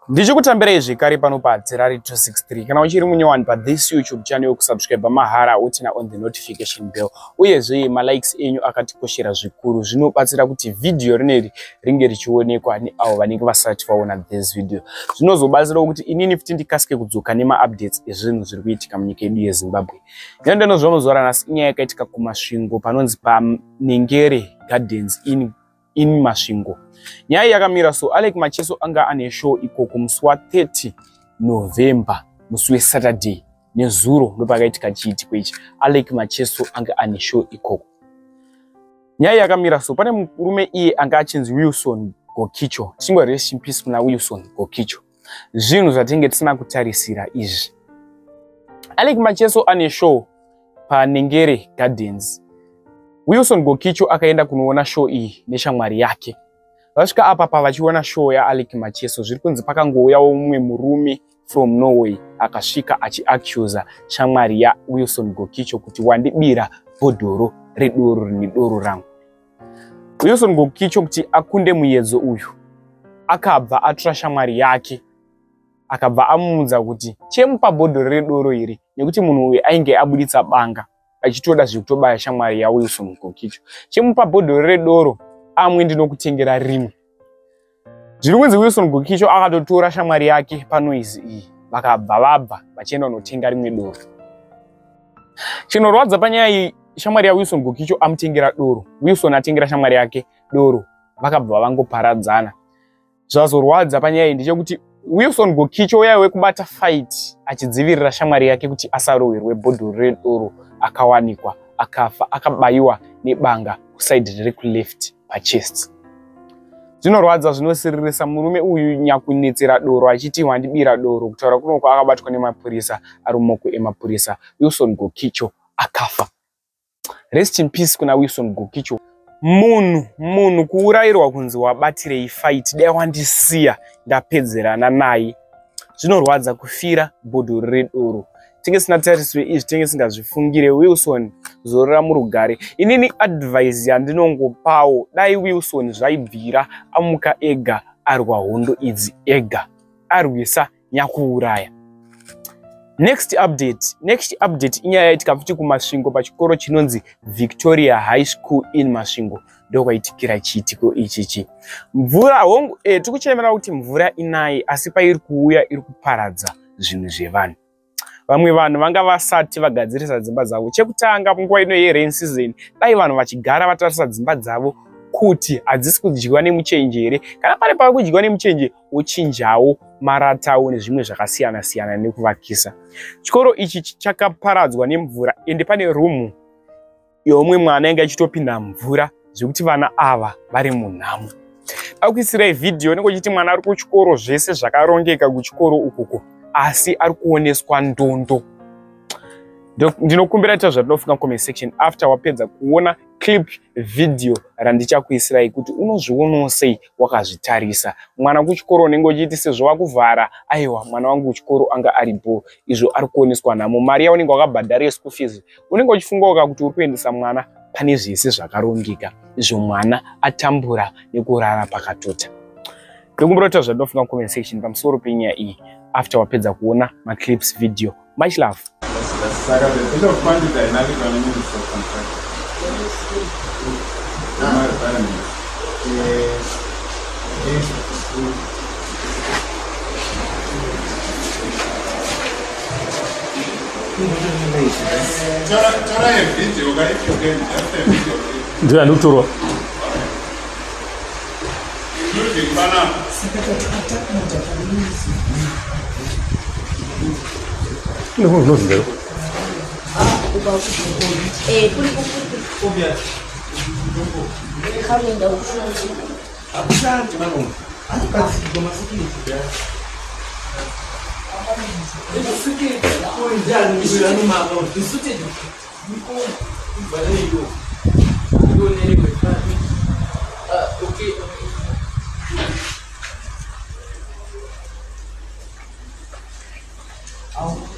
Ndichikutambira zvekare pano paTerari 263 kana uchiri munyowani pa this YouTube channel kusubscribe mahara utina on the notification bell uyezve likes enyu akatikoshera zvikuru zvinobatsira kuti video rineri ringe richionekwa neavo vanenge vasati vaona this video zvinozobatsira kuti inini futi ndikasike kudzoka nema-updates ezvinhu zviri kuitika munyika yedu yeZimbabwe. Ndinozvara nhasi inyaya yakaitika kumasvingo panonzi paNengere Gardens in Masvingo. Nyaya yakamira so Alec Macheso anga ane show ikoko musi wa30 November musi weSaturday nezuro ndopakaitika chiitiko ichi. Alec Macheso anga ane show ikoko. Nyaya yakamira so pane murume iye anga achinzi Wilson Gokicho. Tingwa rest in peace kuna Wilson Gokicho. Zvinhu zvatenge tisina kutarisira izvi. Alec Macheso ane show paNengere Gardens. Wilson Gokicho akaenda kunoona show iyi neshamwari yake. Vasvika apa pavachiona show ya Alec Macheso zviri kunzi pakangouyawo mumwe murume from Norway akasvika achiaccuse shamwari ya Wilson Gokicho kuti wandibira bhodhoro redoro rine doro rangu. Wilson Gokicho kuti akunde muyedzo uyu akabva atora shamwari yake akabva amuudza kuti chemupa bhodhoro redoro iri nekuti munhu uyu ainge abuditsa banga achitoda zvekutobaya shamwari ya Wilson Gokicho. Chemupa bhodhoro redoro amwe ndinokutengera rimwe. Zviri kunzi Wilson Gokicho akatotora shamwari yake panoizi iyi vakabva vabva vachienda kunotenga rimwe doro. Chinorwadza panyaya iyi shamwari ya Wilson Gokicho amutengera doro, Wilson atengera shamwari yake doro, vakabva vangoparadzana. Zvazorwadza panyaya iyi ndechekuti Wilson Gokicho yaiwe kubata fight achidzivirira shamwari yake kuti asarohwerwe bhodhoro redoro akawanikwa akafa akabayiwa nebanga kuside riri kuleft pachest. Zvinorwadza zvinosiririsa murume uyu nyakunetsera doro achiti wandibira doro kutaura kunoko akabatwa nemapurisa ari mumaoko emapurisa. Wilson Gokicho akafa. Rest in peace kuna Wilson Gokicho. Munhu kuurayirwa kunzi wabatirei fight dai wandisiya ndapedzerana naye. Zvinorwadza kufira bhodhoro redoro. Tinge sina tariswe izvi tinge singazvifungire. Wilson zorora murugare. Inini advice yandinongopawo dai Wilson zvaibvira amuka ega arwa hondo idzi ega arwisa nyakuuraya. Next update inyaya yaitika futi kumasvingo pachikoro chinonzi Victoria High School in Masvingo ndokwaitikira chiitiko ichichi. Mvura hongu tikuchemera kuti mvura inaye asi pairi kuuya iri kuparadza zvinhu zvevanhu. Vamwe vanhu vanga vasati vagadzirisa dzimba dzavo. Chekutanga munguva ino yerain season dai vanhu vachigara vatarisa dzimba dzavo kuti hadzisi kudyiwa nemuchenjere kana pane pava kudyiwa nemuchenje wochinjawo maratawo nezvimwe zvakasiyana siyana nekuvakisa. Chikoro ichi chakaparadzwa nemvura ende pane rumu yomwe mwana ainge achitopinda mvura zvekuti vana ava vari munhamo. Akuisirai video nekochiti mwana ari kuchikoro zvese zvakarongeka kuchikoro ukoko asi ari kuoneswa ndondo. Ndinokumbira ita zvatofunga comment section after wapedza kuona clip video randichakuisirai kuti unozvionawo sei wakazvitarisa. Mwana kuchikoro unenge uchiti sezvo wakuvhara aiwa mwana wangu kuchikoro anga aripo izvo ari kuoneswa nhamo. Mari yaunenge wakabhadhara school fees unenge uchifunga kuti uri kuendesa mwana pane zvese zvakarongeka izvo mwana atambura nekurara pakatota. Ndinokumbira ita zvatofunga comment section pamusoro penyaya iyi after wapedza kuona maclips video. Much love. Okay.